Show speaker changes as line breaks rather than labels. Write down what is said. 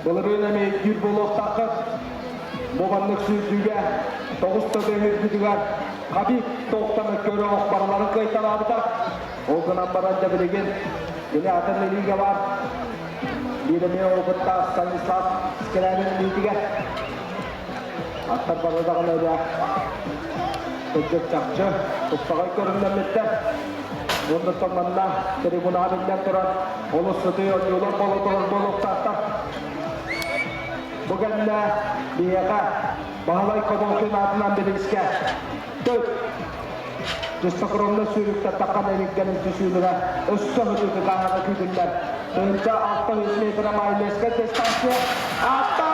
Bulurun emeği gül buluq takır. Bobanlık sürdüğüge, Toğusta dönürdüğüge, Habib Toğutanı körü okbarların kayıtalağı da. Oğunan baranda bilgin, yine adın eliğe var. Birimi oğutta Stanislav Skelenin lidiğe. Atlar barada öyle. Öcek çakçı, tutsağay göründen bitti. Bunun sonunda tribuna abinden duran, onu sıdıyor, yolun bolup tahta. Bugün de bir yaka, Bahalay Kodolkun adından bir iske. Dök. Cüstakırında sürükte takan eliklerin tüsüylüğe, üstü hüdüdü kanadı küdüller. Önce altta 100 metre mayleske distansiye, altta